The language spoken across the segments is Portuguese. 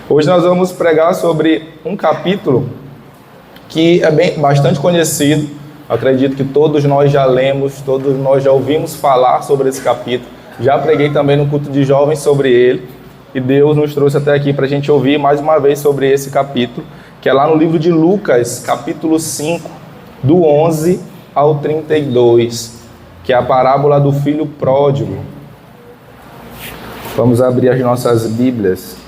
Hoje nós vamos pregar sobre um capítulo que é bastante conhecido. Acredito que todos nós já lemos, todos nós já ouvimos falar sobre esse capítulo. Já preguei também no culto de jovens sobre ele. E Deus nos trouxe até aqui para a gente ouvir mais uma vez sobre esse capítulo, que é lá no livro de Lucas, capítulo 5, do 11 ao 32, que é a parábola do filho pródigo. Vamos abrir as nossas Bíblias.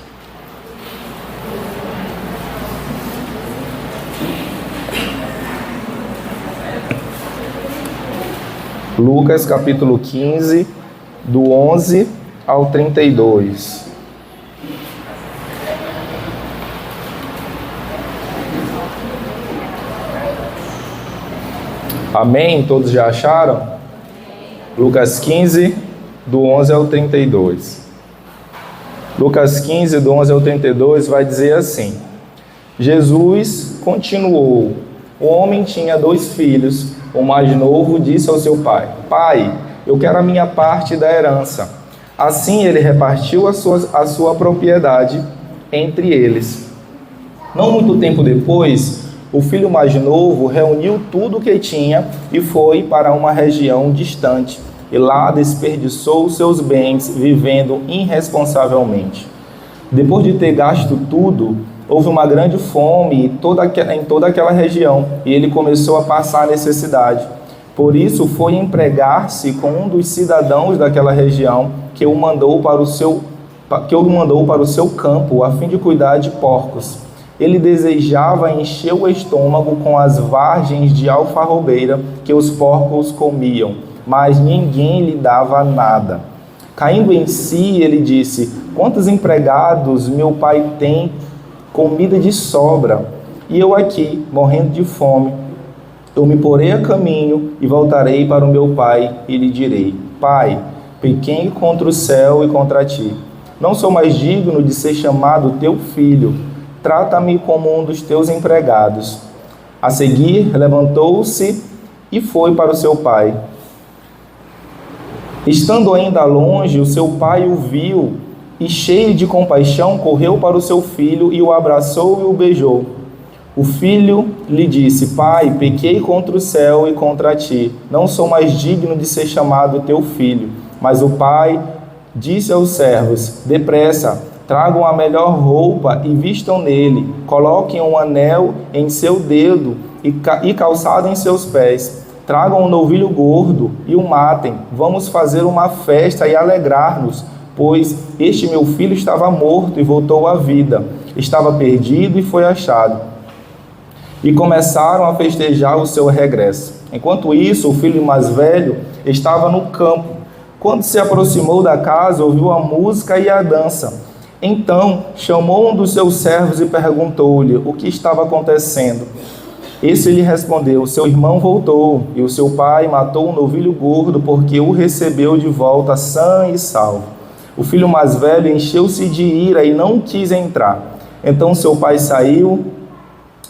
Lucas capítulo 15, do 11 ao 32. Amém? Todos já acharam? Lucas 15, do 11 ao 32. Lucas 15, do 11 ao 32 vai dizer assim: Jesus continuou. O homem tinha 2 filhos. O mais novo disse ao seu pai: Pai, eu quero a minha parte da herança. Assim ele repartiu a sua propriedade entre eles. Não muito tempo depois, o filho mais novo reuniu tudo o que tinha e foi para uma região distante. E lá desperdiçou seus bens, vivendo irresponsavelmente. Depois de ter gasto tudo, houve uma grande fome em toda aquela região, e ele começou a passar necessidade. Por isso foi empregar-se com um dos cidadãos daquela região, que o mandou para o seu campo, a fim de cuidar de porcos. Ele desejava encher o estômago com as vargens de alfarrobeira que os porcos comiam, mas ninguém lhe dava nada. Caindo em si, ele disse: Quantos empregados meu pai tem comida de sobra, e eu aqui, morrendo de fome? Eu me porei a caminho e voltarei para o meu pai e lhe direi: Pai, pequei contra o céu e contra ti. Não sou mais digno de ser chamado teu filho. Trata-me como um dos teus empregados. A seguir, levantou-se e foi para o seu pai. Estando ainda longe, o seu pai o viu e, cheio de compaixão, correu para o seu filho e o abraçou e o beijou. O filho lhe disse: Pai, pequei contra o céu e contra ti. Não sou mais digno de ser chamado teu filho. Mas o pai disse aos servos: Depressa, tragam a melhor roupa e vistam nele. Coloquem um anel em seu dedo e calçado em seus pés. Tragam um novilho gordo e o matem. Vamos fazer uma festa e alegrar-nos, pois este meu filho estava morto e voltou à vida. Estava perdido e foi achado. E começaram a festejar o seu regresso. Enquanto isso, o filho mais velho estava no campo. Quando se aproximou da casa, ouviu a música e a dança. Então chamou um dos seus servos e perguntou-lhe o que estava acontecendo. Esse lhe respondeu: Seu irmão voltou, e o seu pai matou um novilho gordo, porque o recebeu de volta sã e salvo. O filho mais velho encheu-se de ira e não quis entrar. Então seu pai saiu,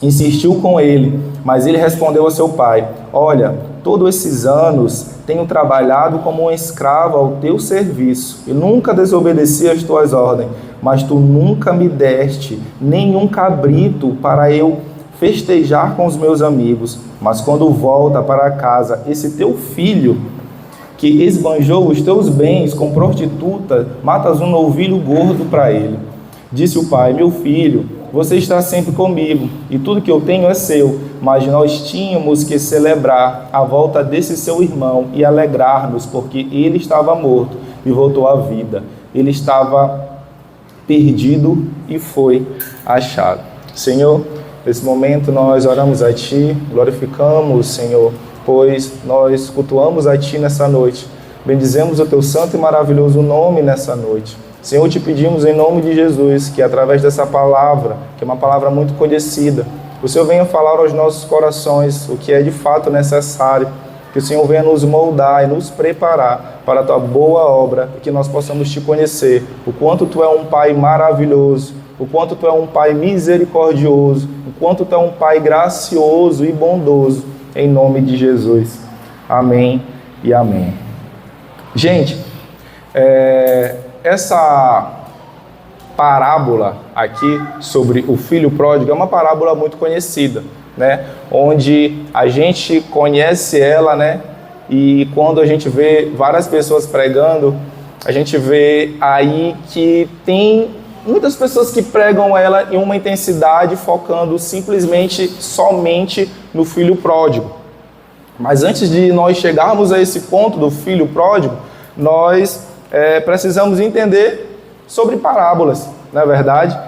insistiu com ele, mas ele respondeu a seu pai: Olha, todos esses anos tenho trabalhado como um escravo ao teu serviço e nunca desobedeci às tuas ordens, mas tu nunca me deste nenhum cabrito para eu festejar com os meus amigos. Mas quando volta para casa esse teu filho, que esbanjou os teus bens com prostituta, matas um novilho gordo para ele. Disse o pai: Meu filho, você está sempre comigo, e tudo que eu tenho é seu, mas nós tínhamos que celebrar a volta desse seu irmão e alegrar-nos, porque ele estava morto e voltou à vida. Ele estava perdido e foi achado. Senhor, nesse momento nós oramos a Ti, glorificamos, Senhor, pois nós cultuamos a Ti nessa noite. Bendizemos o Teu santo e maravilhoso nome nessa noite. Senhor, te pedimos em nome de Jesus que através dessa palavra, que é uma palavra muito conhecida, o Senhor venha falar aos nossos corações o que é de fato necessário, que o Senhor venha nos moldar e nos preparar para a Tua boa obra e que nós possamos Te conhecer, o quanto Tu é um Pai maravilhoso, o quanto Tu é um Pai misericordioso, o quanto Tu é um Pai gracioso e bondoso, em nome de Jesus. Amém e amém. Gente, parábola aqui sobre o filho pródigo é uma parábola muito conhecida, né? Onde a gente conhece ela, né? E quando a gente vê várias pessoas pregando, a gente vê aí que tem muitas pessoas que pregam ela em uma intensidade, focando simplesmente, somente no filho pródigo. Mas antes de nós chegarmos a esse ponto do filho pródigo, nós precisamos entender sobre parábolas, não é verdade?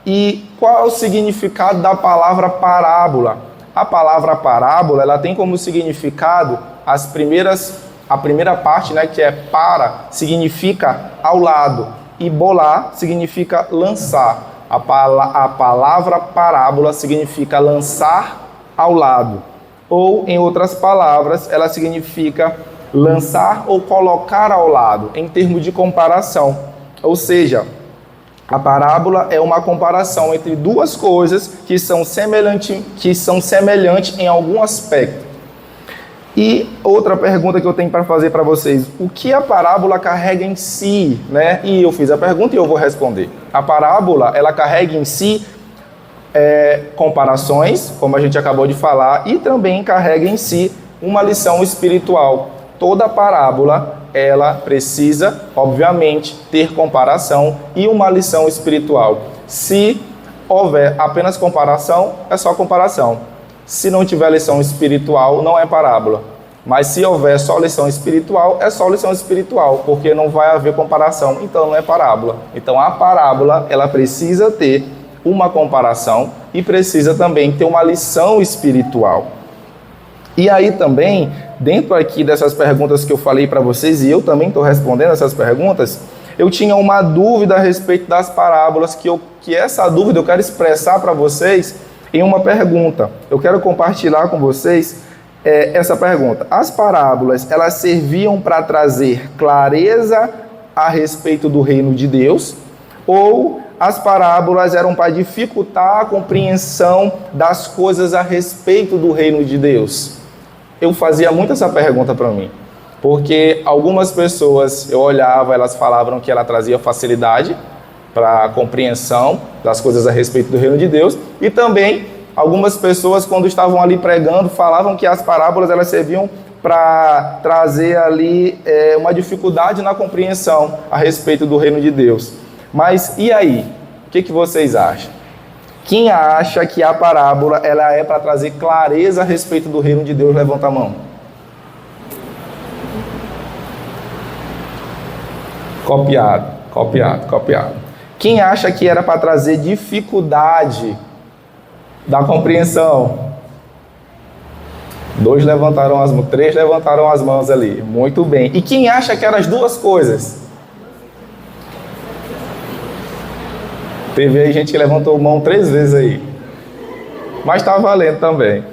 E qual é o significado da palavra parábola? A palavra parábola, ela tem como significado a primeira parte, né, que é para, significa ao lado, e bolar significa lançar. A palavra parábola significa lançar ao lado. Ou, em outras palavras, ela significa lançar ou colocar ao lado, em termos de comparação. Ou seja, a parábola é uma comparação entre duas coisas que são semelhantes em algum aspecto. E outra pergunta que eu tenho para fazer para vocês: o que a parábola carrega em si, né? E eu fiz a pergunta e eu vou responder. A parábola, ela carrega em si comparações, como a gente acabou de falar, e também carrega em si uma lição espiritual. Toda parábola, ela precisa, obviamente, ter comparação e uma lição espiritual. Se houver apenas comparação, é só comparação. Se não tiver lição espiritual, não é parábola. Mas se houver só lição espiritual, é só lição espiritual, porque não vai haver comparação, então não é parábola. Então a parábola, ela precisa ter uma comparação e precisa também ter uma lição espiritual. E aí também, dentro aqui dessas perguntas que eu falei para vocês, e eu também estou respondendo essas perguntas, eu tinha uma dúvida a respeito das parábolas, que essa dúvida eu quero expressar para vocês em uma pergunta. Eu quero compartilhar com vocês essa pergunta. As parábolas, elas serviam para trazer clareza a respeito do reino de Deus, ou as parábolas eram para dificultar a compreensão das coisas a respeito do reino de Deus? Eu fazia muito essa pergunta para mim, porque algumas pessoas, eu olhava, elas falavam que ela trazia facilidade para a compreensão das coisas a respeito do reino de Deus, e também algumas pessoas, quando estavam ali pregando, falavam que as parábolas elas serviam para trazer ali uma dificuldade na compreensão a respeito do reino de Deus. Mas e aí? O que vocês acham? Quem acha que a parábola ela é para trazer clareza a respeito do reino de Deus, levanta a mão. Copiado. Quem acha que era para trazer dificuldade da compreensão? 2 levantaram as mãos, 3 levantaram as mãos ali. Muito bem. E quem acha que eram as duas coisas? Teve aí gente que levantou a mão 3 vezes aí. Mas está valendo também.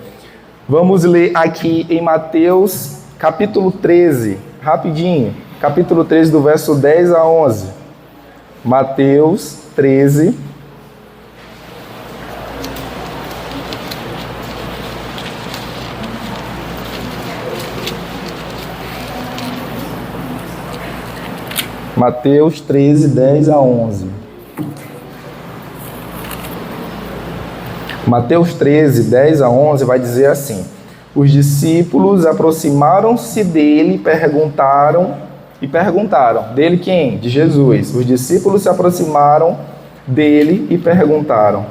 Vamos ler aqui em Mateus, capítulo 13. Rapidinho. Capítulo 13, do verso 10 a 11. Mateus 13. Mateus 13, 10 a 11. Mateus 13, 10 a 11 vai dizer assim: os discípulos aproximaram-se dele e perguntaram. Dele quem? De Jesus. Os discípulos se aproximaram dele e perguntaram: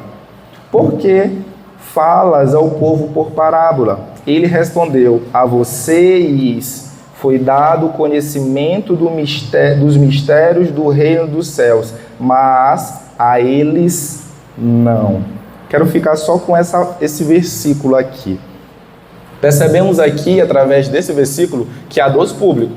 por que falas ao povo por parábola? Ele respondeu: a vocês foi dado o conhecimento dos mistérios do reino dos céus, mas a eles não. Quero ficar só com esse versículo aqui. Percebemos aqui, através desse versículo, que há 2 públicos.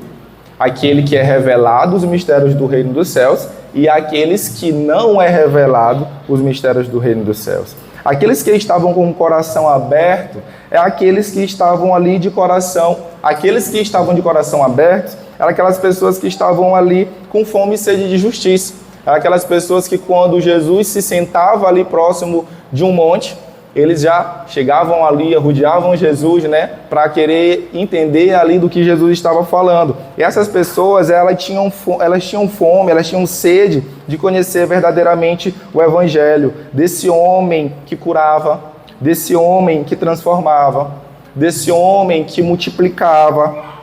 Aquele que é revelado os mistérios do reino dos céus e aqueles que não é revelado os mistérios do reino dos céus. Aqueles que estavam com o coração aberto é aqueles que estavam ali de coração. Aqueles que estavam de coração aberto eram aquelas pessoas que estavam ali com fome e sede de justiça. Aquelas pessoas que, quando Jesus se sentava ali próximo de um monte, eles já chegavam ali, rodeavam Jesus, né, para querer entender ali do que Jesus estava falando. E essas pessoas, elas tinham fome, elas tinham sede de conhecer verdadeiramente o Evangelho, desse homem que curava, desse homem que transformava, desse homem que multiplicava.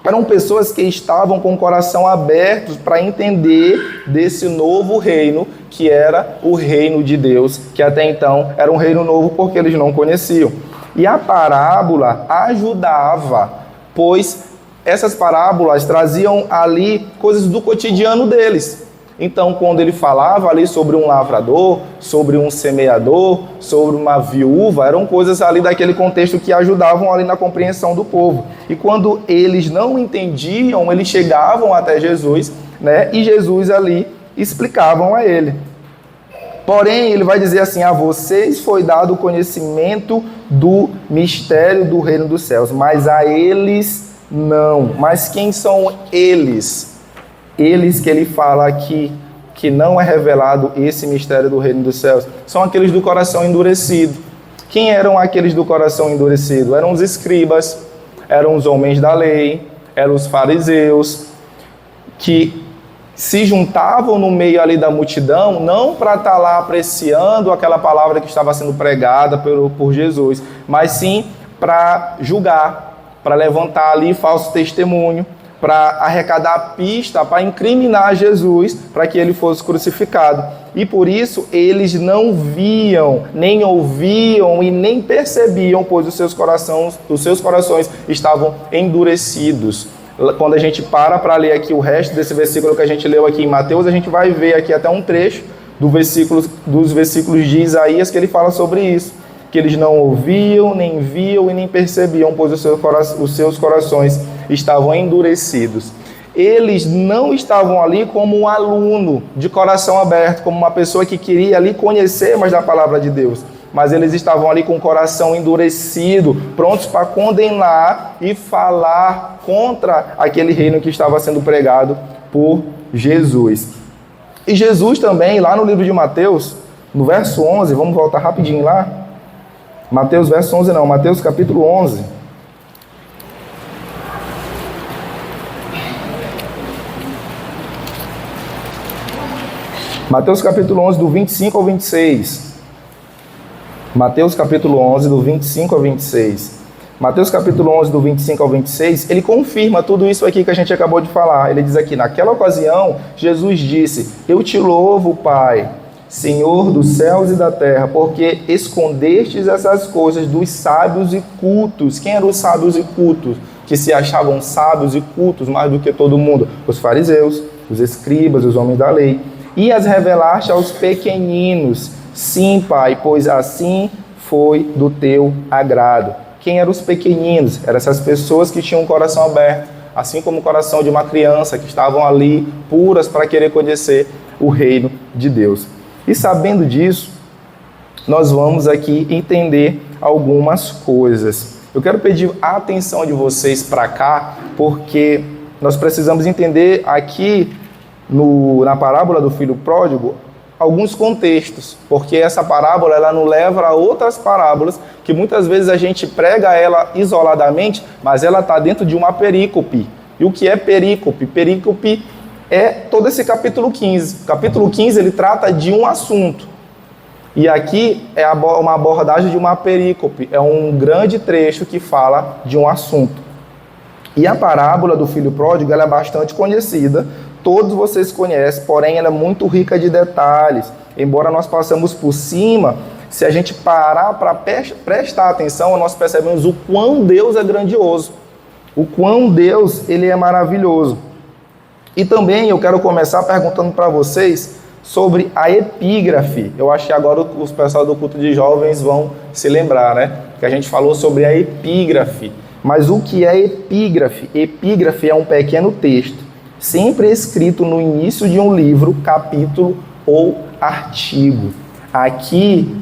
Eram pessoas que estavam com o coração aberto para entender desse novo reino, que era o reino de Deus, que até então era um reino novo porque eles não conheciam. E a parábola ajudava, pois essas parábolas traziam ali coisas do cotidiano deles. Então, quando ele falava ali sobre um lavrador, sobre um semeador, sobre uma viúva, eram coisas ali daquele contexto que ajudavam ali na compreensão do povo. E quando eles não entendiam, eles chegavam até Jesus, né? E Jesus ali explicavam a ele. Porém, ele vai dizer assim: a vocês foi dado o conhecimento do mistério do reino dos céus, mas a eles não. Mas quem são eles? Eles que ele fala aqui, que não é revelado esse mistério do reino dos céus, são aqueles do coração endurecido. Quem eram aqueles do coração endurecido? Eram os escribas, eram os homens da lei, eram os fariseus, que se juntavam no meio ali da multidão, não para estar lá apreciando aquela palavra que estava sendo pregada por Jesus, mas sim para julgar, para levantar ali falso testemunho, para arrecadar pista, para incriminar Jesus, para que ele fosse crucificado. E por isso eles não viam, nem ouviam e nem percebiam, pois os seus corações estavam endurecidos. Quando a gente para ler aqui o resto desse versículo que a gente leu aqui em Mateus, a gente vai ver aqui até um trecho dos versículos de Isaías que ele fala sobre isso, que eles não ouviam, nem viam e nem percebiam, pois os seus corações estavam endurecidos. Eles não estavam ali como um aluno de coração aberto, como uma pessoa que queria ali conhecer mais da palavra de Deus, mas eles estavam ali com o coração endurecido, prontos para condenar e falar contra aquele reino que estava sendo pregado por Jesus. E Jesus também, lá no livro de Mateus, no verso 11, vamos voltar rapidinho lá, Mateus capítulo 11, Mateus capítulo 11, do 25 ao 26. Mateus capítulo 11, do 25 ao 26. Mateus capítulo 11, do 25 ao 26, ele confirma tudo isso aqui que a gente acabou de falar. Ele diz aqui: naquela ocasião, Jesus disse: eu te louvo, Pai, Senhor dos céus e da terra, porque escondestes essas coisas dos sábios e cultos. Quem eram os sábios e cultos? Que se achavam sábios e cultos mais do que todo mundo? Os fariseus, os escribas, os homens da lei. E as revelaste aos pequeninos. Sim, Pai, pois assim foi do teu agrado. Quem eram os pequeninos? Eram essas pessoas que tinham um coração aberto, assim como o coração de uma criança, que estavam ali puras para querer conhecer o reino de Deus. E sabendo disso, nós vamos aqui entender algumas coisas. Eu quero pedir a atenção de vocês para cá, porque nós precisamos entender aqui na parábola do filho pródigo alguns contextos, porque essa parábola ela nos leva a outras parábolas que muitas vezes a gente prega ela isoladamente, mas ela está dentro de uma perícope. E o que é perícope? Perícope é todo esse capítulo 15. O capítulo 15 ele trata de um assunto. E aqui é uma abordagem de uma perícope, é um grande trecho que fala de um assunto. E a parábola do filho pródigo ela é bastante conhecida, todos vocês conhecem, porém ela é muito rica de detalhes. Embora nós passamos por cima, se a gente parar para prestar atenção, nós percebemos o quão Deus é grandioso, o quão Deus ele é maravilhoso. E também eu quero começar perguntando para vocês sobre a epígrafe. Eu acho que agora os pessoal do culto de jovens vão se lembrar, né? Que a gente falou sobre a epígrafe. Mas o que é epígrafe? Epígrafe é um pequeno texto, sempre escrito no início de um livro, capítulo ou artigo. Aqui,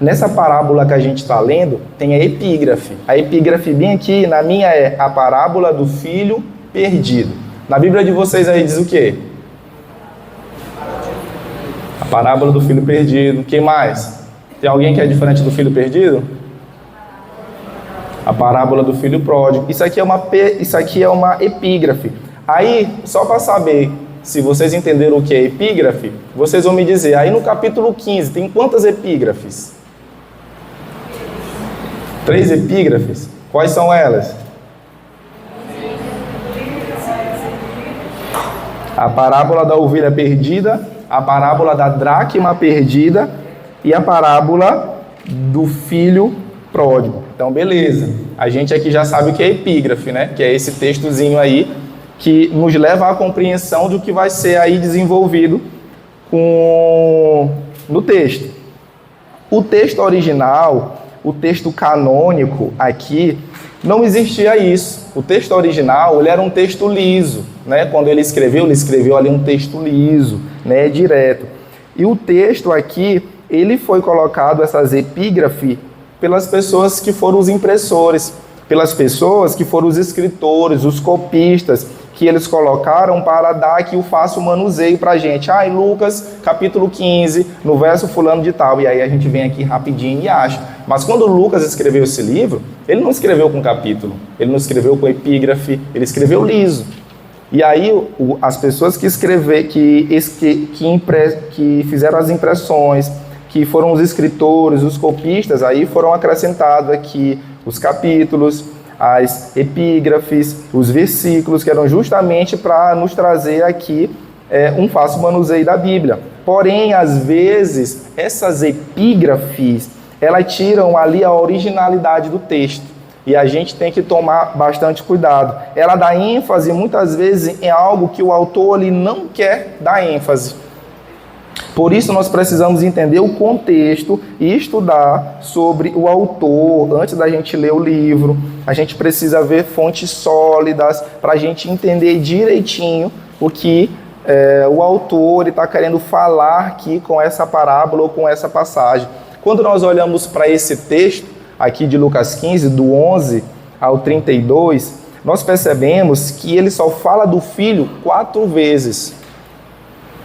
nessa parábola que a gente está lendo, tem a epígrafe. A epígrafe bem aqui, na minha, é a parábola do filho perdido. Na Bíblia de vocês aí diz o quê? A parábola do filho perdido. O que mais? Tem alguém que é diferente do filho perdido? A parábola do filho pródigo. Isso aqui é uma epígrafe. Aí, só para saber se vocês entenderam o que é epígrafe, vocês vão me dizer, aí no capítulo 15, tem quantas epígrafes? 3 epígrafes. Quais são elas? A parábola da ovelha perdida, a parábola da dracma perdida e a parábola do filho pródigo. Então, beleza. A gente aqui já sabe o que é epígrafe, né? Que é esse textozinho aí que nos leva à compreensão do que vai ser aí desenvolvido no texto. O texto original, o texto canônico aqui, não existia isso. O texto original, ele era um texto liso, né? Quando ele escreveu ali um texto liso, né? Direto. E o texto aqui, ele foi colocado, essas epígrafes, pelas pessoas que foram os impressores, pelas pessoas que foram os escritores, os copistas, que eles colocaram para dar aqui o fácil manuseio para a gente. Em Lucas, capítulo 15, no verso fulano de tal. E aí a gente vem aqui rapidinho e acha. Mas quando Lucas escreveu esse livro, ele não escreveu com capítulo, ele não escreveu com epígrafe, ele escreveu liso. E aí as pessoas que fizeram as impressões, que foram os escritores, os copistas, aí foram acrescentados aqui os capítulos, as epígrafes, os versículos, que eram justamente para nos trazer aqui um fácil manuseio da Bíblia. Porém, às vezes, essas epígrafes, elas tiram ali a originalidade do texto. E a gente tem que tomar bastante cuidado. Ela dá ênfase, muitas vezes, em algo que o autor ali não quer dar ênfase. Por isso, nós precisamos entender o contexto e estudar sobre o autor antes da gente ler o livro. A gente precisa ver fontes sólidas para a gente entender direitinho o que o autor está querendo falar aqui com essa parábola ou com essa passagem. Quando nós olhamos para esse texto aqui de Lucas 15, do 11 ao 32, nós percebemos que ele só fala do filho 4 vezes.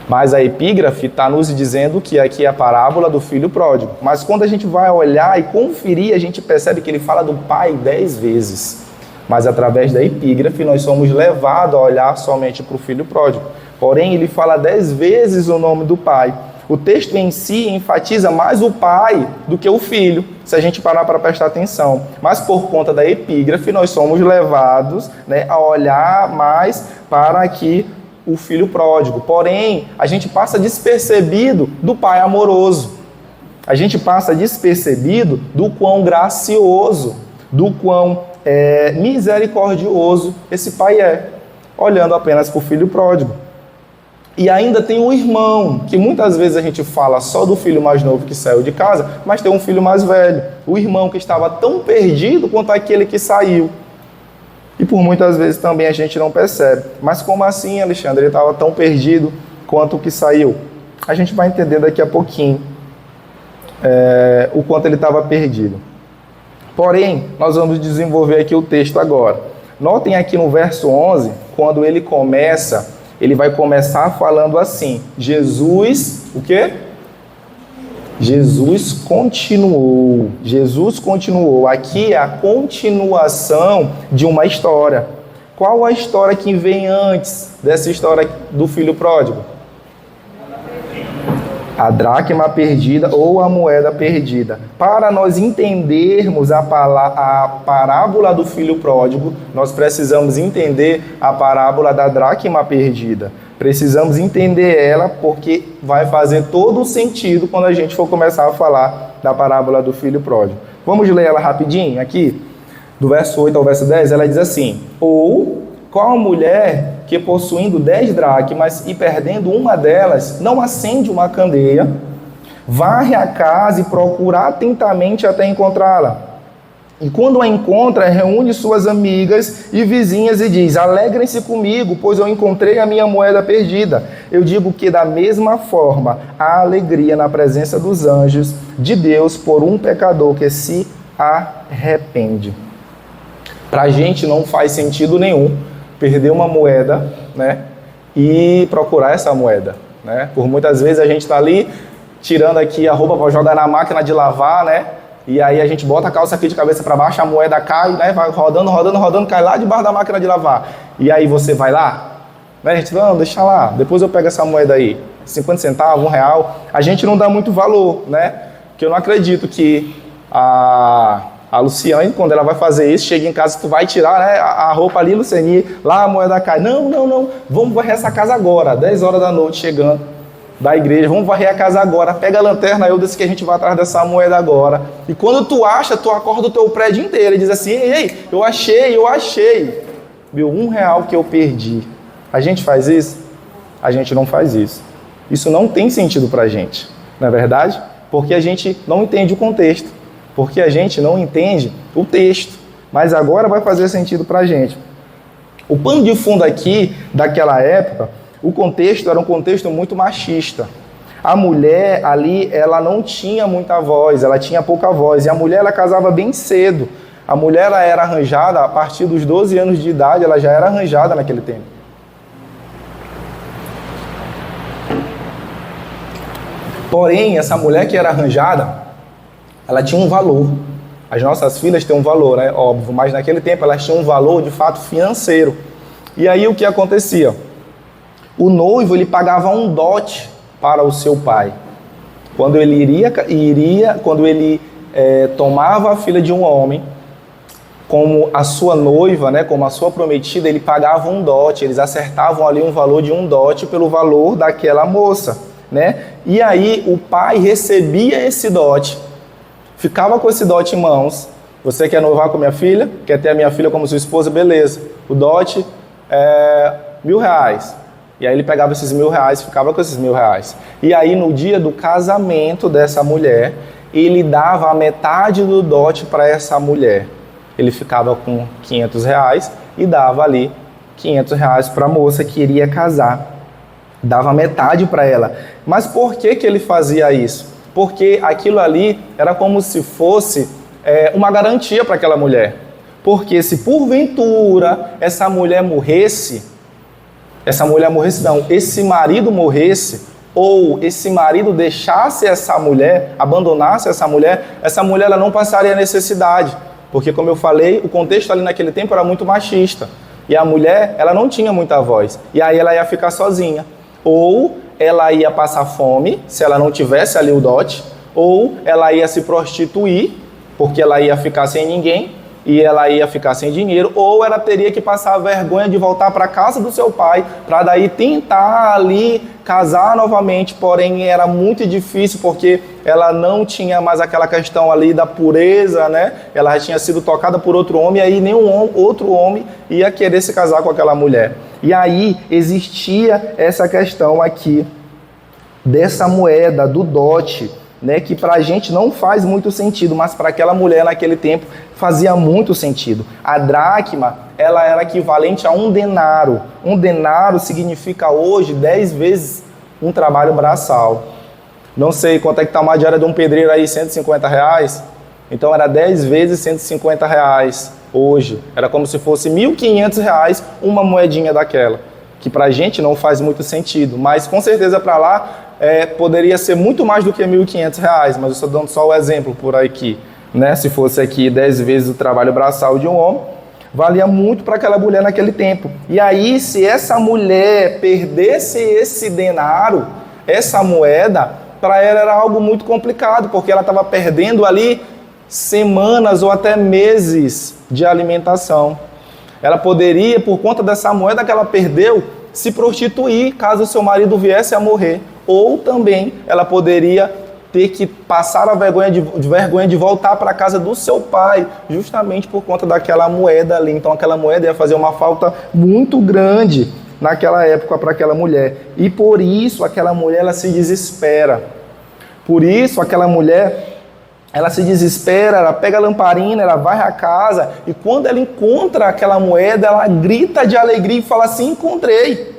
Mas a epígrafe está nos dizendo que aqui é a parábola do filho pródigo. Mas quando a gente vai olhar e conferir, a gente percebe que ele fala do pai 10 vezes. Mas através da epígrafe nós somos levados a olhar somente para o filho pródigo. Porém, ele fala 10 vezes o nome do pai. O texto em si enfatiza mais o pai do que o filho, se a gente parar para prestar atenção. Mas por conta da epígrafe, nós somos levados, né, a olhar mais para aqui o filho pródigo. Porém, a gente passa despercebido do pai amoroso. A gente passa despercebido do quão gracioso, do quão misericordioso esse pai é, olhando apenas para o filho pródigo. E ainda tem o irmão, que muitas vezes a gente fala só do filho mais novo que saiu de casa, mas tem um filho mais velho. O irmão que estava tão perdido quanto aquele que saiu. E por muitas vezes também a gente não percebe. Mas como assim, Alexandre? Ele estava tão perdido quanto o que saiu? A gente vai entender daqui a pouquinho o quanto ele estava perdido. Porém, nós vamos desenvolver aqui o texto agora. Notem aqui no verso 11, quando ele começa, ele vai começar falando assim: Jesus, o quê? Jesus continuou. Jesus continuou. Aqui é a continuação de uma história. Qual a história que vem antes dessa história do filho pródigo? A dracma perdida ou a moeda perdida. Para nós entendermos a parábola do filho pródigo, nós precisamos entender a parábola da dracma perdida. Precisamos entender ela porque vai fazer todo o sentido quando a gente for começar a falar da parábola do filho pródigo. Vamos ler ela rapidinho aqui? Do verso 8 ao verso 10, ela diz assim: ou qual a mulher que, possuindo 10 dracmas e perdendo uma delas, não acende uma candeia, varre a casa e procura atentamente até encontrá-la? E quando a encontra, reúne suas amigas e vizinhas e diz: alegrem-se comigo, pois eu encontrei a minha moeda perdida. Eu digo que da mesma forma há alegria na presença dos anjos de Deus por um pecador que se arrepende. Para a gente não faz sentido nenhum perder uma moeda, né, e procurar essa moeda, né? Por muitas vezes a gente está ali tirando aqui a roupa para jogar na máquina de lavar, né? E aí a gente bota a calça aqui de cabeça para baixo, a moeda cai, né? Vai rodando, cai lá debaixo da máquina de lavar. E aí você vai lá, né? A gente, não, deixa lá, depois eu pego essa moeda aí, 50 centavos, R$1. A gente não dá muito valor, né? Porque eu não acredito que a Luciane, quando ela vai fazer isso, chega em casa, tu vai tirar, né, a roupa ali, Luciane, lá a moeda cai. Não, vamos varrer essa casa agora, 10 horas da noite chegando da igreja, vamos varrer a casa agora, pega a lanterna, eu disse que a gente vai atrás dessa moeda agora. E quando tu acha, tu acorda o teu prédio inteiro e diz assim, ei, eu achei. Meu, R$1 que eu perdi. A gente faz isso? A gente não faz isso. Isso não tem sentido pra gente, não é verdade? Porque a gente não entende o contexto. Porque a gente não entende o texto, mas agora vai fazer sentido para a gente. O pano de fundo aqui, daquela época, o contexto era um contexto muito machista. A mulher ali, ela não tinha muita voz, ela tinha pouca voz, e a mulher, ela casava bem cedo. A mulher, ela era arranjada a partir dos 12 anos de idade, ela já era arranjada naquele tempo. Porém, essa mulher que era arranjada, ela tinha um valor. As nossas filhas têm um valor, né? Óbvio, mas naquele tempo elas tinham um valor de fato financeiro. E aí o que acontecia? O noivo, ele pagava um dote para o seu pai. Quando ele tomava a filha de um homem como a sua noiva, né, como a sua prometida, ele pagava um dote, eles acertavam ali um valor de um dote pelo valor daquela moça, né? E aí o pai recebia esse dote, ficava com esse dote em mãos. Você quer noivar com minha filha? Quer ter a minha filha como sua esposa? Beleza. O dote é R$1.000. E aí ele pegava esses R$1.000 e ficava com esses R$1.000. E aí no dia do casamento dessa mulher, ele dava a metade do dote para essa mulher. Ele ficava com R$500 e dava ali R$500 para a moça que iria casar. Dava metade para ela. Mas por que ele fazia isso? Porque aquilo ali era como se fosse uma garantia para aquela mulher. Porque se porventura esse marido morresse, ou esse marido deixasse essa mulher, abandonasse essa mulher ela não passaria necessidade. Porque, como eu falei, o contexto ali naquele tempo era muito machista. E a mulher, ela não tinha muita voz. E aí ela ia ficar sozinha. Ou ela ia passar fome, se ela não tivesse ali o dote, ou ela ia se prostituir, porque ela ia ficar sem ninguém, e ela ia ficar sem dinheiro, ou ela teria que passar a vergonha de voltar para a casa do seu pai, para daí tentar ali casar novamente, porém era muito difícil, porque ela não tinha mais aquela questão ali da pureza, né? Ela já tinha sido tocada por outro homem, e aí nenhum outro homem ia querer se casar com aquela mulher. E aí existia essa questão aqui, dessa moeda, do dote, né, que para a gente não faz muito sentido, mas para aquela mulher naquele tempo fazia muito sentido. A dracma, ela era equivalente a um denário. Um denário significa hoje 10 vezes um trabalho braçal. Não sei quanto é que está uma diária de um pedreiro aí, R$150. Então era 10 vezes R$150 hoje. Era como se fosse R$1.500 uma moedinha daquela, que para a gente não faz muito sentido, mas com certeza para lá poderia ser muito mais do que R$1.500, mas eu estou dando só o exemplo por aqui, né? Se fosse aqui 10 vezes o trabalho braçal de um homem, valia muito para aquela mulher naquele tempo. E aí, se essa mulher perdesse esse denário, essa moeda, para ela era algo muito complicado, porque ela estava perdendo ali semanas ou até meses de alimentação. Ela poderia, por conta dessa moeda que ela perdeu, se prostituir caso seu marido viesse a morrer. Ou também ela poderia ter que passar a vergonha de voltar para a casa do seu pai, justamente por conta daquela moeda ali. Então aquela moeda ia fazer uma falta muito grande naquela época para aquela mulher. E por isso aquela mulher ela se desespera. Por isso aquela mulher ela se desespera, ela pega a lamparina, ela vai à casa e quando ela encontra aquela moeda, ela grita de alegria e fala assim: encontrei.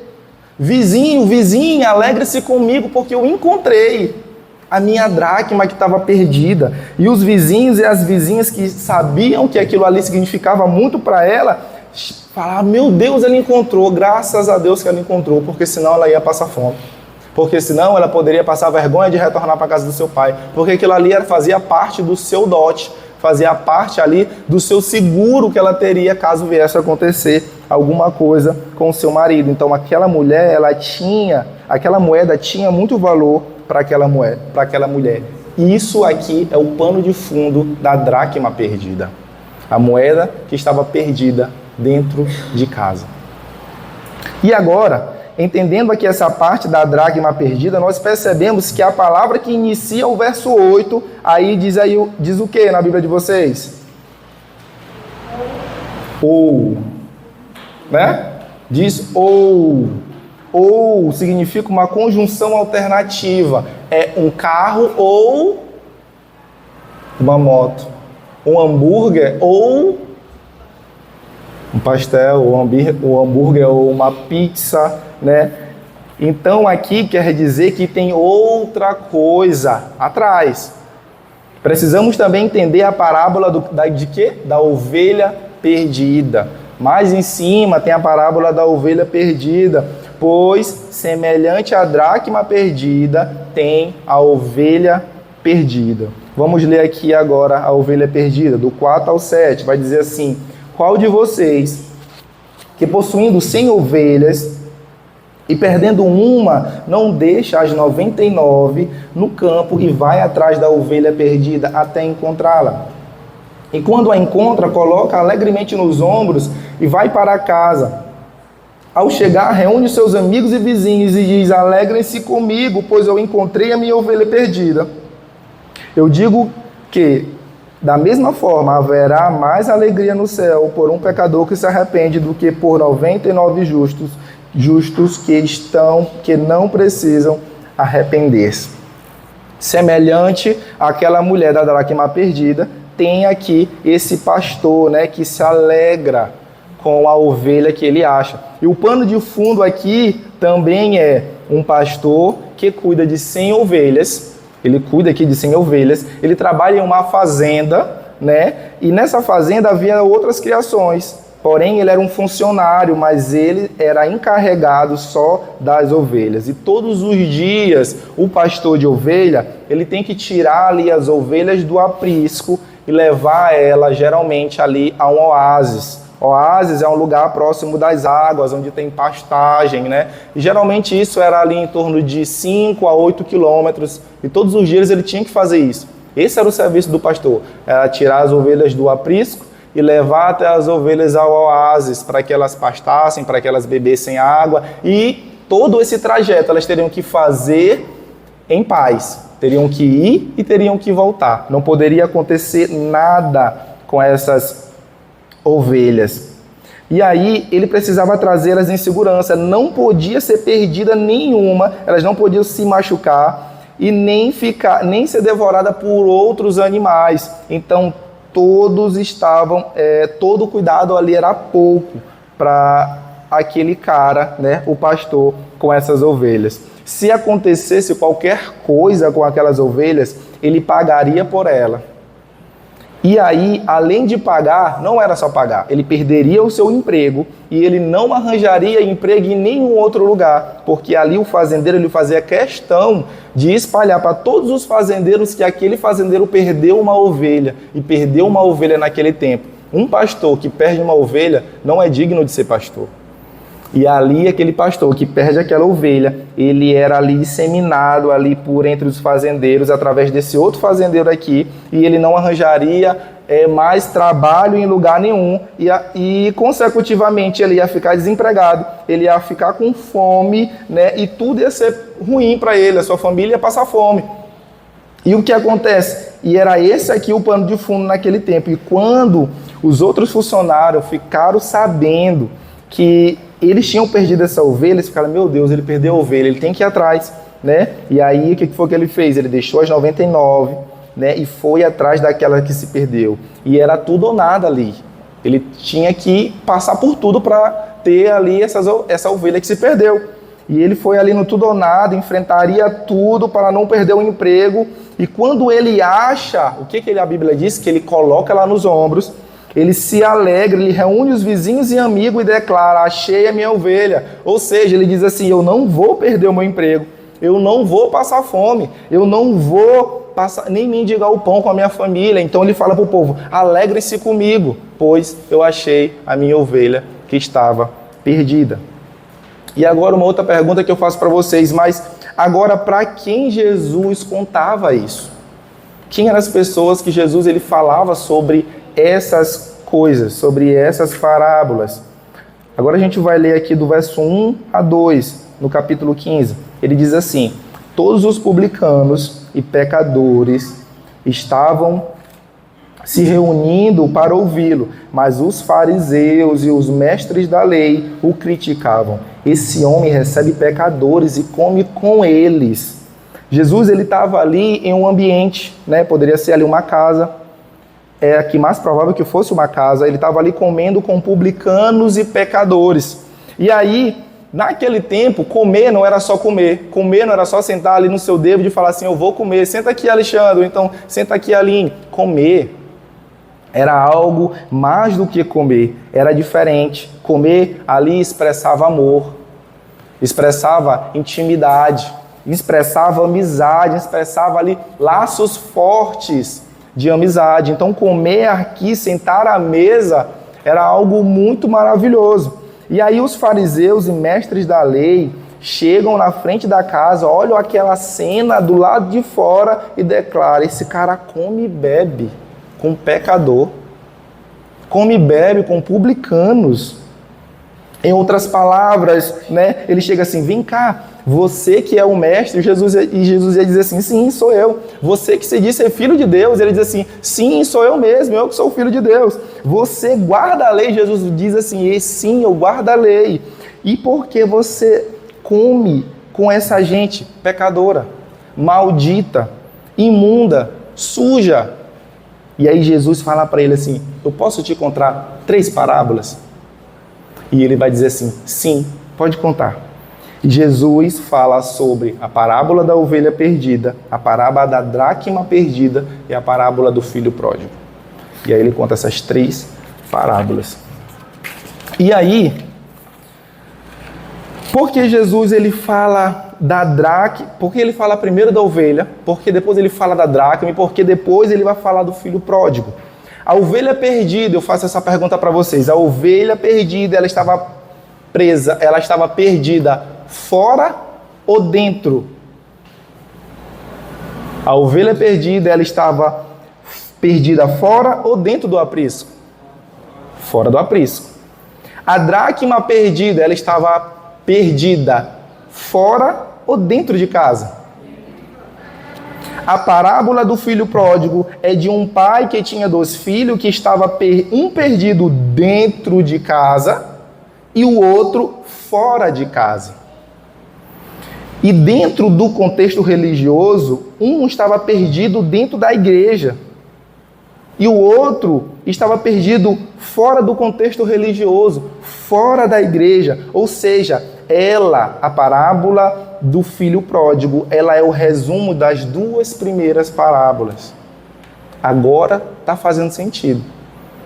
Vizinho, vizinha, alegre-se comigo porque eu encontrei a minha dracma que estava perdida. E os vizinhos e as vizinhas que sabiam que aquilo ali significava muito para ela, falaram: meu Deus, ela encontrou, graças a Deus que ela encontrou, porque senão ela ia passar fome. porque senão ela poderia passar vergonha de retornar para a casa do seu pai, porque aquilo ali fazia parte do seu dote, fazia parte ali do seu seguro que ela teria caso viesse a acontecer alguma coisa com o seu marido. Então aquela mulher, aquela moeda tinha muito valor para aquela mulher. Isso aqui é o pano de fundo da dracma perdida. A moeda que estava perdida dentro de casa. E agora, entendendo aqui essa parte da dracma perdida, nós percebemos que a palavra que inicia o verso 8, diz o que na Bíblia de vocês? Ou, né? Diz ou. Ou significa uma conjunção alternativa. É um carro ou uma moto. Um hambúrguer ou um pastel, um hambúrguer ou uma pizza, né? Então aqui quer dizer que tem outra coisa atrás. Precisamos também entender a parábola de quê? Da ovelha perdida. Mais em cima tem a parábola da ovelha perdida, pois semelhante à dracma perdida tem a ovelha perdida. Vamos ler aqui agora a ovelha perdida, do 4 ao 7, vai dizer assim: qual de vocês, que possuindo 100 ovelhas e perdendo uma, não deixa as 99 no campo e vai atrás da ovelha perdida até encontrá-la? E quando a encontra, coloca alegremente nos ombros e vai para casa. Ao chegar, reúne seus amigos e vizinhos e diz: alegrem-se comigo, pois eu encontrei a minha ovelha perdida. Eu digo que, da mesma forma, haverá mais alegria no céu por um pecador que se arrepende do que por 99 justos que não precisam arrepender-se. Semelhante àquela mulher da dracma perdida, tem aqui esse pastor, né, que se alegra com a ovelha que ele acha. E o pano de fundo aqui também é um pastor que cuida de 100 ovelhas. Ele cuida aqui de 100 ovelhas. Ele trabalha em uma fazenda, né? E nessa fazenda havia outras criações. Porém, ele era um funcionário, mas ele era encarregado só das ovelhas. E todos os dias, o pastor de ovelha, ele tem que tirar ali as ovelhas do aprisco e levar elas, geralmente, ali a um oásis. Oásis é um lugar próximo das águas, onde tem pastagem, né? E geralmente isso era ali em torno de 5 a 8 quilômetros. E todos os dias ele tinha que fazer isso. Esse era o serviço do pastor. Era tirar as ovelhas do aprisco e levar até as ovelhas ao oásis para que elas pastassem, para que elas bebessem água. E todo esse trajeto elas teriam que fazer em paz. Teriam que ir e teriam que voltar. Não poderia acontecer nada com essas ovelhas. E aí ele precisava trazê-las em segurança. Não podia ser perdida nenhuma. Elas não podiam se machucar e nem ser devorada por outros animais. Então todos estavam, todo cuidado ali era pouco para aquele cara, né, o pastor, com essas ovelhas. Se acontecesse qualquer coisa com aquelas ovelhas, ele pagaria por ela. E aí, além de pagar, não era só pagar, ele perderia o seu emprego e ele não arranjaria emprego em nenhum outro lugar, porque ali o fazendeiro ele fazia questão de espalhar para todos os fazendeiros que aquele fazendeiro perdeu uma ovelha, e perdeu uma ovelha naquele tempo. Um pastor que perde uma ovelha não é digno de ser pastor. E ali, aquele pastor que perde aquela ovelha, ele era ali disseminado ali por entre os fazendeiros, através desse outro fazendeiro aqui, e ele não arranjaria mais trabalho em lugar nenhum, e consecutivamente ele ia ficar desempregado, ele ia ficar com fome, né, e tudo ia ser ruim para ele, a sua família ia passar fome. E o que acontece? E era esse aqui o pano de fundo naquele tempo. E quando os outros funcionários ficaram sabendo que eles tinham perdido essa ovelha, eles ficaram: meu Deus, ele perdeu a ovelha, ele tem que ir atrás, né? E aí, o que foi que ele fez? Ele deixou as 99, né? E foi atrás daquela que se perdeu. E era tudo ou nada ali. Ele tinha que passar por tudo para ter ali essa ovelha que se perdeu. E ele foi ali no tudo ou nada, enfrentaria tudo para não perder o emprego. E quando ele acha, o que a Bíblia diz? Que ele coloca lá nos ombros, ele se alegra, ele reúne os vizinhos e amigos e declara: achei a minha ovelha. Ou seja, ele diz assim: eu não vou perder o meu emprego, eu não vou passar fome, eu não vou nem mendigar o pão com a minha família. Então ele fala para o povo, alegrem-se comigo, pois eu achei a minha ovelha que estava perdida. E agora uma outra pergunta que eu faço para vocês, mas agora para quem Jesus contava isso? Quem eram as pessoas que Jesus ele falava sobre essas coisas, sobre essas parábolas? Agora a gente vai ler aqui do verso 1 a 2, no capítulo 15. Ele diz assim, todos os publicanos e pecadores estavam se reunindo para ouvi-lo, mas os fariseus e os mestres da lei o criticavam. Esse homem recebe pecadores e come com eles. Jesus ele estava ali em um ambiente, né? Poderia ser ali uma casa, é aqui mais provável que fosse uma casa. Ele estava ali comendo com publicanos e pecadores. E aí, naquele tempo, comer não era só comer não era só sentar ali no seu dedo e falar assim, eu vou comer, senta aqui Alexandre, ou então senta aqui Aline. Comer era algo mais do que comer, era diferente. Comer ali expressava amor, expressava intimidade, expressava amizade, expressava ali laços fortes de amizade. Então comer aqui, sentar à mesa, era algo muito maravilhoso. E aí os fariseus e mestres da lei chegam na frente da casa, olham aquela cena do lado de fora e declaram, esse cara come e bebe com pecador, come e bebe com publicanos. Em outras palavras, né, ele chega assim, vem cá, você que é o mestre, Jesus ia dizer assim, sim, sou eu. Você que se diz ser filho de Deus, ele diz assim, sim, sou eu mesmo, eu que sou filho de Deus. Você guarda a lei, Jesus diz assim, e sim, eu guardo a lei. E por que você come com essa gente pecadora, maldita, imunda, suja? E aí Jesus fala para ele assim, eu posso te contar 3 parábolas? E ele vai dizer assim, sim, pode contar. E Jesus fala sobre a parábola da ovelha perdida, a parábola da dracma perdida e a parábola do filho pródigo. E aí ele conta essas 3 parábolas. E aí, por que Jesus ele fala da dracma? Porque ele fala primeiro da ovelha, porque depois ele fala da dracma e porque depois ele vai falar do filho pródigo. A ovelha perdida, eu faço essa pergunta para vocês. A ovelha perdida, ela estava presa, ela estava perdida fora ou dentro? A ovelha perdida, ela estava perdida fora ou dentro do aprisco? Fora do aprisco. A dracma perdida, ela estava perdida fora ou dentro de casa? A parábola do filho pródigo é de um pai que tinha 2 filhos, que estava um perdido dentro de casa e o outro fora de casa. E dentro do contexto religioso, um estava perdido dentro da igreja e o outro estava perdido fora do contexto religioso, fora da igreja. Ou seja, a parábola do filho pródigo, ela é o resumo das 2 primeiras parábolas. Agora está fazendo sentido,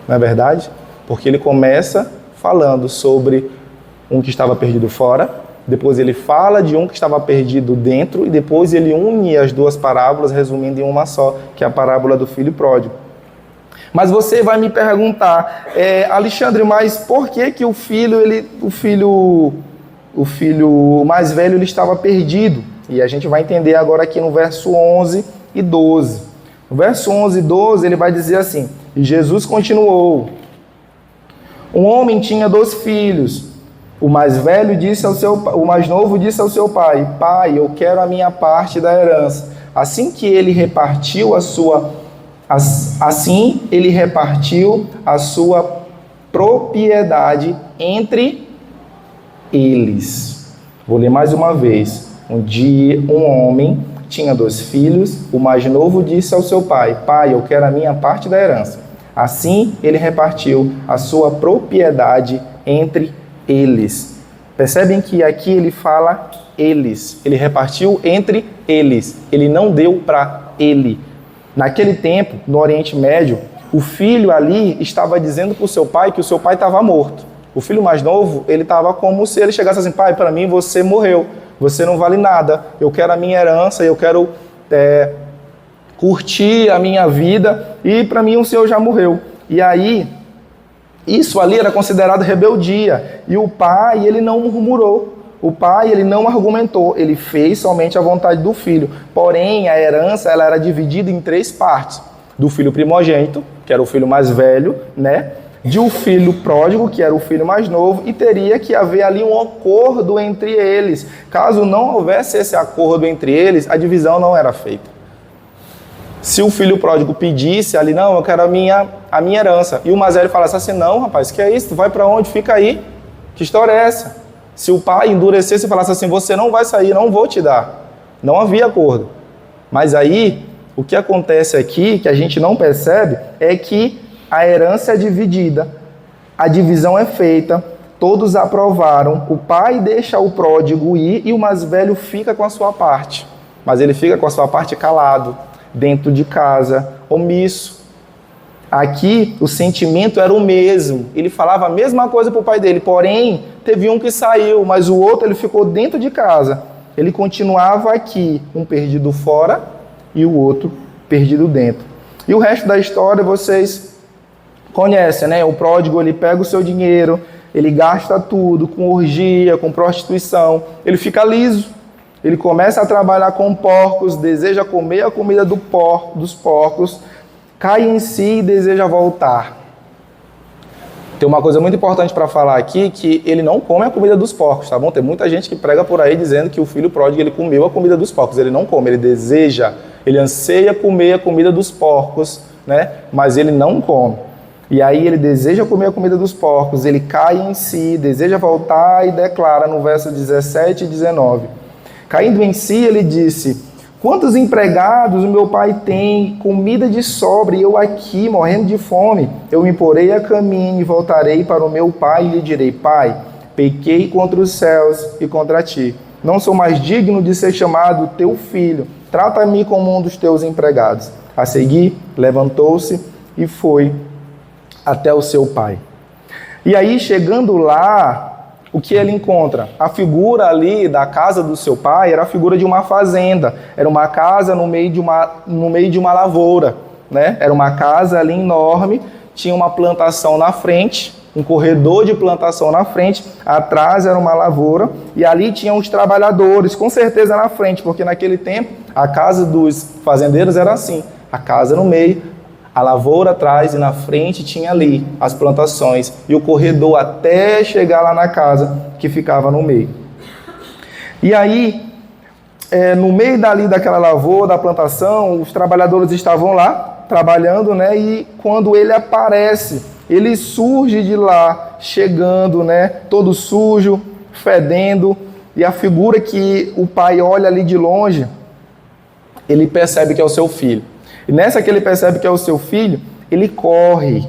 não é verdade? Porque ele começa falando sobre um que estava perdido fora, depois ele fala de um que estava perdido dentro e depois ele une as 2 parábolas, resumindo em uma só, que é a parábola do filho pródigo. Mas você vai me perguntar, Alexandre, mas por que o filho mais velho ele estava perdido? E a gente vai entender agora aqui no verso 11 e 12. No verso 11 e 12 ele vai dizer assim, e Jesus continuou, um homem tinha 2 filhos, o mais novo disse ao seu pai, pai, eu quero a minha parte da herança. Assim ele repartiu a sua propriedade entre eles. Vou ler mais uma vez. Um dia, um homem tinha 2 filhos. O mais novo disse ao seu pai, pai, eu quero a minha parte da herança. Assim, ele repartiu a sua propriedade entre eles. Percebem que aqui ele fala eles. Ele repartiu entre eles. Ele não deu para ele. Naquele tempo, no Oriente Médio, o filho ali estava dizendo para o seu pai que o seu pai estava morto. O filho mais novo, ele estava como se ele chegasse assim, pai, para mim você morreu. você não vale nada, eu quero a minha herança, eu quero curtir a minha vida, e para mim o senhor já morreu. E aí, isso ali era considerado rebeldia, e o pai, ele não murmurou, o pai, ele não argumentou, ele fez somente a vontade do filho. Porém, a herança, ela era dividida em 3 partes, do filho primogênito, que era o filho mais velho, né? De um filho pródigo, que era o filho mais novo, e teria que haver ali um acordo entre eles. Caso não houvesse esse acordo entre eles, a divisão não era feita. Se o filho pródigo pedisse ali, não, eu quero a minha herança, e o mais velho falasse assim, não, rapaz, que é isso? Tu vai para onde? Fica aí. Que história é essa? Se o pai endurecesse e falasse assim, você não vai sair, não vou te dar. Não havia acordo. Mas aí, o que acontece aqui, que a gente não percebe, é que a herança é dividida, a divisão é feita, todos aprovaram, o pai deixa o pródigo ir e o mais velho fica com a sua parte. Mas ele fica com a sua parte calado, dentro de casa, omisso. Aqui o sentimento era o mesmo, ele falava a mesma coisa para o pai dele, porém teve um que saiu, mas o outro ele ficou dentro de casa. Ele continuava aqui, um perdido fora e o outro perdido dentro. E o resto da história vocês conhecem, né? O pródigo, ele pega o seu dinheiro, ele gasta tudo com orgia, com prostituição, ele fica liso, ele começa a trabalhar com porcos, deseja comer a comida dos porcos, cai em si e deseja voltar. Tem uma coisa muito importante para falar aqui, que ele não come a comida dos porcos, tá bom? Tem muita gente que prega por aí dizendo que o filho pródigo, ele comeu a comida dos porcos. Ele não come, ele deseja, ele anseia comer a comida dos porcos, né? Mas ele não come. E aí ele deseja comer a comida dos porcos, ele cai em si, deseja voltar e declara no verso 17 e 19. Caindo em si, ele disse, quantos empregados o meu pai tem, comida de sobra, e eu aqui, morrendo de fome? Eu me porei a caminho e voltarei para o meu pai e lhe direi, pai, pequei contra os céus e contra ti. Não sou mais digno de ser chamado teu filho. Trata-me como um dos teus empregados. A seguir, levantou-se e foi até o seu pai. E aí, chegando lá, o que ele encontra? A figura ali da casa do seu pai era a figura de uma fazenda. Era uma casa no meio de uma lavoura, né? Era uma casa ali enorme, tinha uma plantação na frente, um corredor de plantação na frente, atrás era uma lavoura, e ali tinham os trabalhadores, com certeza na frente, porque naquele tempo a casa dos fazendeiros era assim, a casa no meio, a lavoura atrás e na frente tinha ali as plantações e o corredor até chegar lá na casa que ficava no meio. E aí, no meio dali daquela lavoura, da plantação, os trabalhadores estavam lá trabalhando, né? E quando ele aparece, ele surge de lá, chegando, né? Todo sujo, fedendo, e a figura que o pai olha ali de longe, ele percebe que é o seu filho. E nessa que ele percebe que é o seu filho, ele corre.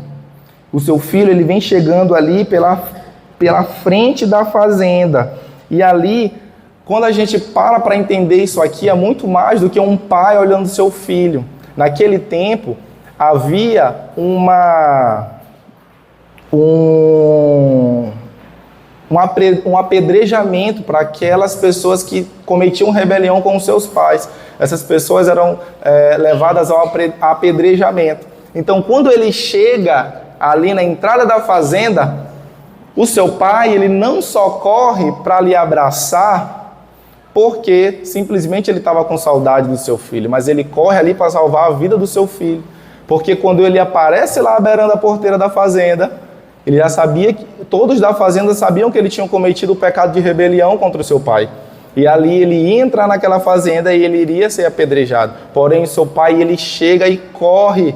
O seu filho, ele vem chegando ali pela frente da fazenda. E ali, quando a gente para entender isso aqui, é muito mais do que um pai olhando seu filho. Naquele tempo, havia um apedrejamento para aquelas pessoas que cometiam rebelião com os seus pais. Essas pessoas eram levadas ao apedrejamento. Então, quando ele chega ali na entrada da fazenda, o seu pai, ele não só corre para lhe abraçar, porque simplesmente ele estava com saudade do seu filho, mas ele corre ali para salvar a vida do seu filho. Porque quando ele aparece lá beirando a porteira da fazenda, ele já sabia que todos da fazenda sabiam que ele tinha cometido o pecado de rebelião contra o seu pai. E ali ele entra naquela fazenda e ele iria ser apedrejado. Porém, o seu pai, ele chega e corre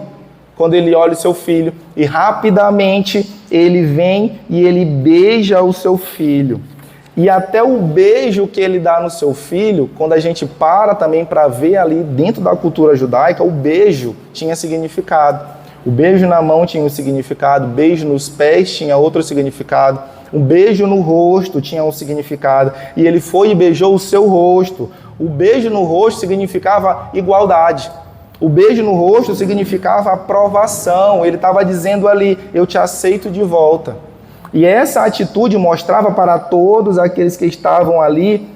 quando ele olha o seu filho. E rapidamente ele vem e ele beija o seu filho. E até o beijo que ele dá no seu filho, quando a gente para também para ver ali dentro da cultura judaica, o beijo tinha significado. O beijo na mão tinha um significado, beijo nos pés tinha outro significado, um beijo no rosto tinha um significado, e ele foi e beijou o seu rosto. O beijo no rosto significava igualdade. O beijo no rosto significava aprovação. Ele estava dizendo ali, eu te aceito de volta. E essa atitude mostrava para todos aqueles que estavam ali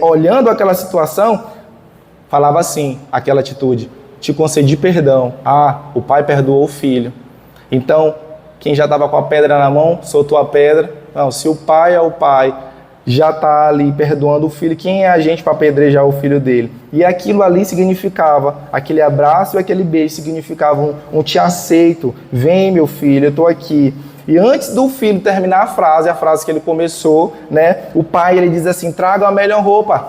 olhando aquela situação, falava assim, aquela atitude: te concedi perdão. O pai perdoou o filho. Então, quem já estava com a pedra na mão, soltou a pedra. Não, se o pai é o pai, já está ali perdoando o filho, quem é a gente para apedrejar o filho dele? E aquilo ali significava, aquele abraço e aquele beijo significavam um te aceito, vem meu filho, eu estou aqui. E antes do filho terminar a frase que ele começou, né, o pai ele diz assim: traga a melhor roupa,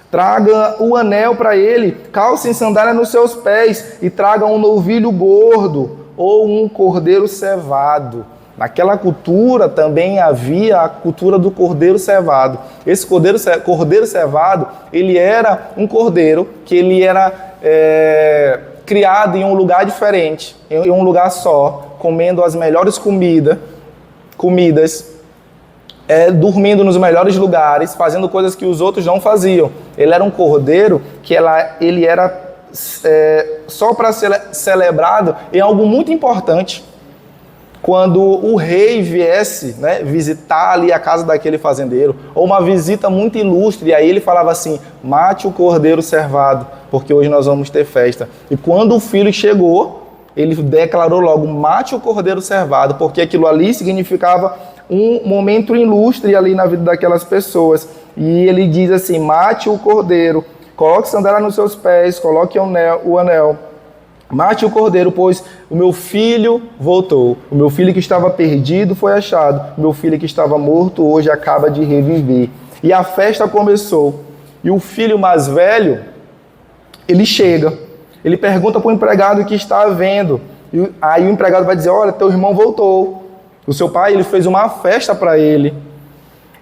traga o anel para ele, calcem sandália nos seus pés e traga um novilho gordo ou um cordeiro cevado. Naquela cultura também havia a cultura do cordeiro cevado. Esse cordeiro cevado, ele era um cordeiro que ele era criado em um lugar diferente, em um lugar só, comendo as melhores comidas, dormindo nos melhores lugares, fazendo coisas que os outros não faziam. Ele era um cordeiro que ele era só para ser celebrado em algo muito importante. Quando o rei viesse, né, visitar ali a casa daquele fazendeiro, ou uma visita muito ilustre, e aí ele falava assim: mate o cordeiro cevado, porque hoje nós vamos ter festa. E quando o filho chegou, ele declarou logo: mate o cordeiro cevado, porque aquilo ali significava um momento ilustre ali na vida daquelas pessoas. E ele diz assim: mate o cordeiro, coloque sandália nos seus pés, coloque o anel. Mate o cordeiro, pois o meu filho voltou. O meu filho que estava perdido foi achado. O meu filho que estava morto hoje acaba de reviver. E a festa começou. E o filho mais velho, ele chega. Ele pergunta para o empregado o que está havendo. E aí o empregado vai dizer: olha, teu irmão voltou. O seu pai, ele fez uma festa para ele.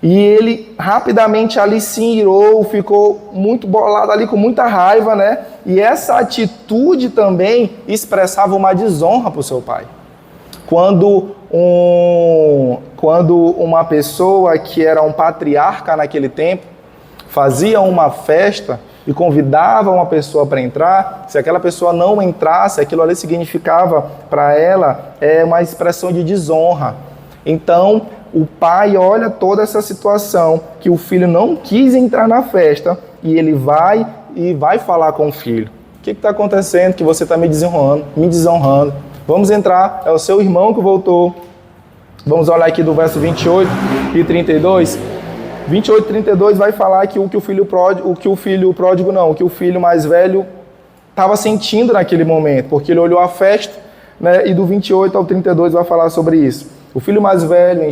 E ele rapidamente ali se irou, ficou muito bolado ali, com muita raiva, né? E essa atitude também expressava uma desonra para o seu pai. Quando uma pessoa que era um patriarca naquele tempo fazia uma festa e convidava uma pessoa para entrar, se aquela pessoa não entrasse, aquilo ali significava para ela uma expressão de desonra. Então, o pai olha toda essa situação, que o filho não quis entrar na festa, e ele vai falar com o filho: o que está acontecendo que você está me desonrando? Vamos entrar, é o seu irmão que voltou. Vamos olhar aqui do verso 28 e 32. 28 e 32 vai falar que o que o filho mais velho estava sentindo naquele momento, porque ele olhou a festa, né? E do 28 ao 32 vai falar sobre isso. O filho mais velho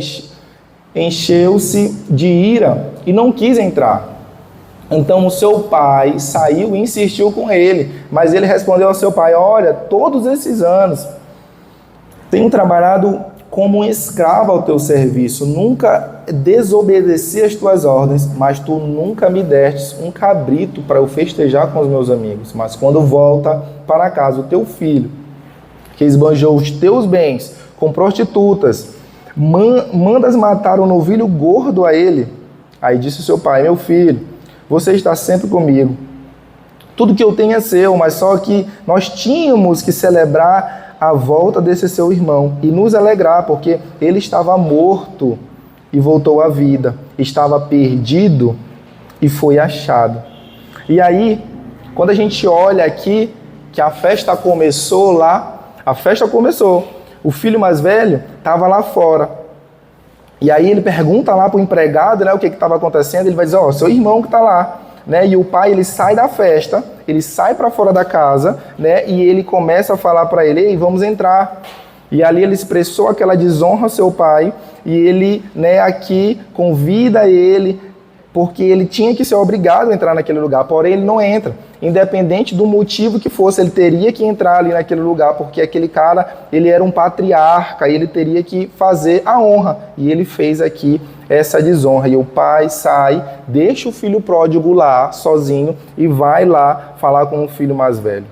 encheu-se de ira e não quis entrar. Então o seu pai saiu e insistiu com ele, mas ele respondeu ao seu pai: olha, todos esses anos tenho trabalhado como um escravo ao teu serviço, nunca desobedeci as tuas ordens, mas tu nunca me destes um cabrito para eu festejar com os meus amigos. Mas quando volta para casa o teu filho, que esbanjou os teus bens com prostitutas, mandas matar um novilho gordo a ele. Aí disse o seu pai: meu filho, você está sempre comigo, tudo que eu tenho é seu, mas só que nós tínhamos que celebrar a volta desse seu irmão e nos alegrar, porque ele estava morto e voltou à vida, estava perdido e foi achado. E aí, quando a gente olha aqui que a festa começou lá, o filho mais velho estava lá fora. E aí ele pergunta lá para o empregado, né, o que estava acontecendo. Ele vai dizer: ó, seu irmão que está lá. Né? E o pai, ele sai da festa, ele sai para fora da casa, né? E ele começa a falar para ele: ei, vamos entrar. E ali ele expressou aquela desonra ao seu pai. E ele, né, aqui convida ele, porque ele tinha que ser obrigado a entrar naquele lugar, porém ele não entra. Independente do motivo que fosse, ele teria que entrar ali naquele lugar, porque aquele cara, ele era um patriarca, e ele teria que fazer a honra. E ele fez aqui essa desonra. E o pai sai, deixa o filho pródigo lá, sozinho, e vai lá falar com o filho mais velho.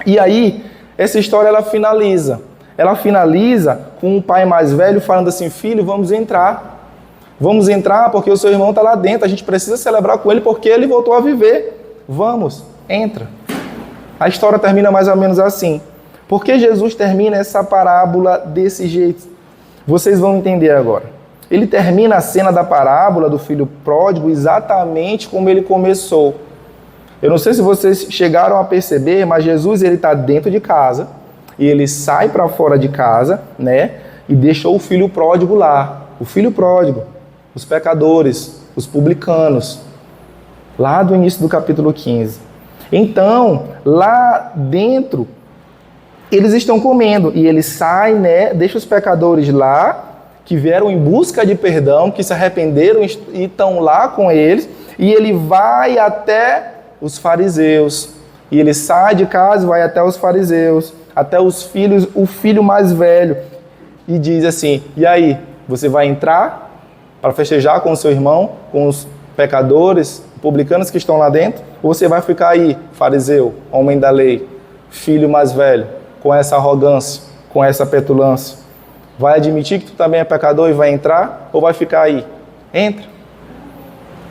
E aí, essa história, ela finaliza. Ela finaliza com o pai mais velho falando assim: filho, vamos entrar. Vamos entrar porque o seu irmão está lá dentro, a gente precisa celebrar com ele porque ele voltou a viver. Vamos, entra. A história termina mais ou menos assim. Por que Jesus termina essa parábola desse jeito? Vocês vão entender agora. ele termina a cena da parábola do filho pródigo exatamente como ele começou. Eu não sei se vocês chegaram a perceber, mas Jesus ele está dentro de casa e ele sai para fora de casa, né? E deixou o filho pródigo lá. O filho pródigo, os pecadores, os publicanos, lá do início do capítulo 15. Então, lá dentro, eles estão comendo e ele sai, né? Deixa os pecadores lá, que vieram em busca de perdão, que se arrependeram e estão lá com eles, e ele vai até os fariseus. E ele sai de casa e vai até os fariseus, até os filhos, o filho mais velho, e diz assim: e aí, você vai entrar para festejar com o seu irmão, com os pecadores, publicanos que estão lá dentro? Ou você vai ficar aí, fariseu, homem da lei, filho mais velho, com essa arrogância, com essa petulância? Vai admitir que tu também é pecador e vai entrar? Ou vai ficar aí? Entra.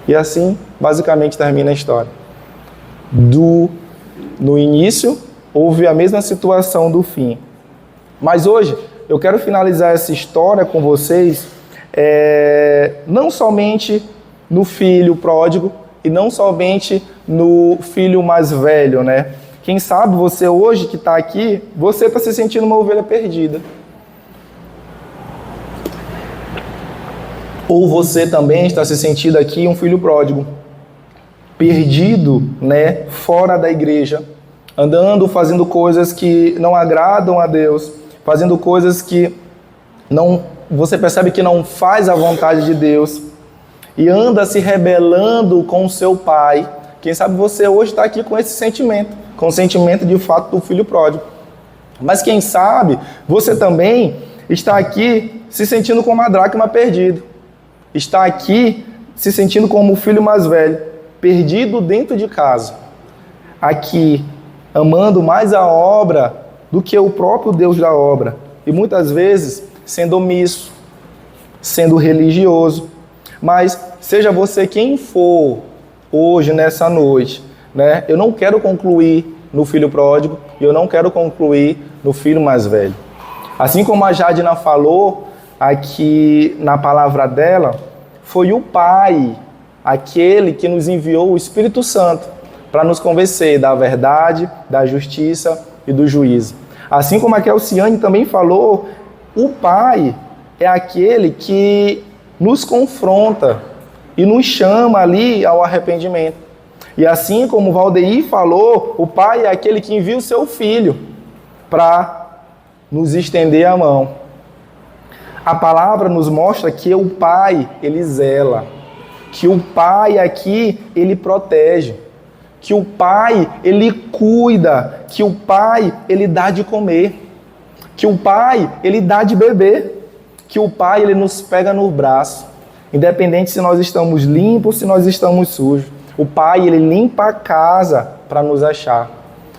E assim, basicamente, termina a história. No início, houve a mesma situação do fim. Mas hoje, eu quero finalizar essa história com vocês, não somente no filho pródigo e não somente no filho mais velho, né? Quem sabe você hoje que está aqui, você está se sentindo uma ovelha perdida. Ou você também está se sentindo aqui um filho pródigo, perdido, né, fora da igreja, andando, fazendo coisas que não agradam a Deus, fazendo coisas que você percebe que não faz a vontade de Deus, e anda se rebelando com o seu pai. Quem sabe você hoje está aqui com esse sentimento, com o sentimento de fato do filho pródigo. Mas quem sabe você também está aqui se sentindo como uma dracma perdido. Está aqui se sentindo como o filho mais velho, perdido dentro de casa. Aqui, amando mais a obra do que o próprio Deus da obra. E muitas vezes sendo omisso, sendo religioso. Mas seja você quem for hoje, nessa noite, né? Eu não quero concluir no filho pródigo e eu não quero concluir no filho mais velho. Assim como a Jadina falou aqui na palavra dela, foi o Pai, aquele que nos enviou o Espírito Santo para nos convencer da verdade, da justiça e do juízo. Assim como a Kelciane também falou, o Pai é aquele que nos confronta e nos chama ali ao arrependimento. E assim como o Valdeir falou, o Pai é aquele que envia o seu Filho para nos estender a mão. A palavra nos mostra que o Pai, ele zela, que o Pai aqui, ele protege, que o Pai, ele cuida, que o Pai, ele dá de comer, que o Pai, ele dá de beber, que o Pai, ele nos pega no braço, independente se nós estamos limpos, se nós estamos sujos. O Pai, ele limpa a casa para nos achar.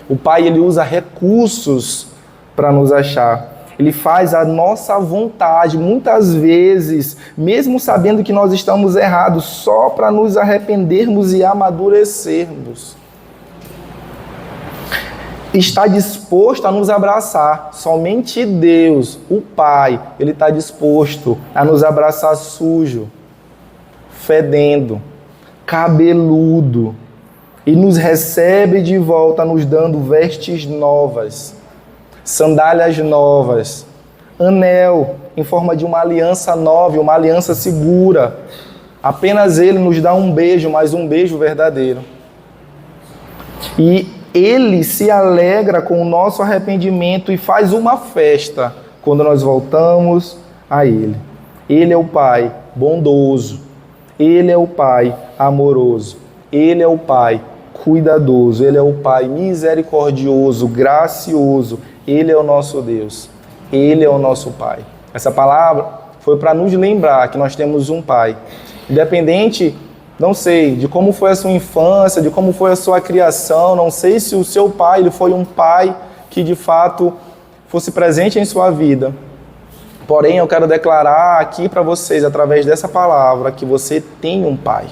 O Pai, ele usa recursos para nos achar. Ele faz a nossa vontade, muitas vezes, mesmo sabendo que nós estamos errados, só para nos arrependermos e amadurecermos. Está disposto a nos abraçar. Somente Deus, o Pai, ele está disposto a nos abraçar sujo, fedendo, cabeludo, e nos recebe de volta, nos dando vestes novas, sandálias novas, anel em forma de uma aliança nova, uma aliança segura. Apenas Ele nos dá um beijo, mas um beijo verdadeiro. E Ele se alegra com o nosso arrependimento e faz uma festa quando nós voltamos a Ele. Ele é o Pai bondoso, Ele é o Pai amoroso, Ele é o Pai cuidadoso, Ele é o Pai misericordioso, gracioso. Ele é o nosso Deus, Ele é o nosso Pai. Essa palavra foi para nos lembrar que nós temos um Pai. Independente, não sei, de como foi a sua infância, de como foi a sua criação, não sei se o seu pai ele foi um pai que de fato fosse presente em sua vida. Porém, eu quero declarar aqui para vocês, através dessa palavra, que você tem um pai.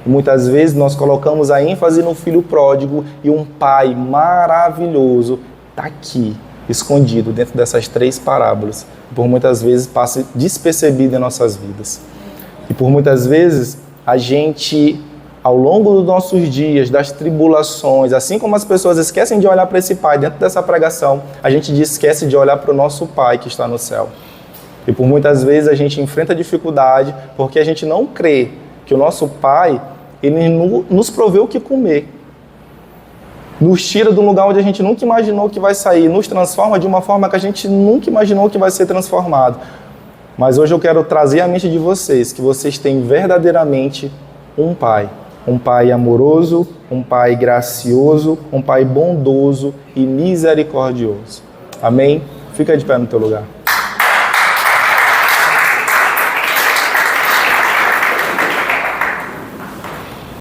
E muitas vezes nós colocamos a ênfase no filho pródigo e um pai maravilhoso está aqui, escondido dentro dessas 3 parábolas, por muitas vezes passa despercebido em nossas vidas. E por muitas vezes a gente, ao longo dos nossos dias, das tribulações, assim como as pessoas esquecem de olhar para esse Pai dentro dessa pregação, a gente esquece de olhar para o nosso Pai que está no céu. E por muitas vezes a gente enfrenta dificuldade porque a gente não crê que o nosso Pai, Ele nos proveu o que comer. Nos tira de um lugar onde a gente nunca imaginou que vai sair, nos transforma de uma forma que a gente nunca imaginou que vai ser transformado. Mas hoje eu quero trazer à mente de vocês que vocês têm verdadeiramente um Pai amoroso, um Pai gracioso, um Pai bondoso e misericordioso. Amém? Fica de pé no teu lugar.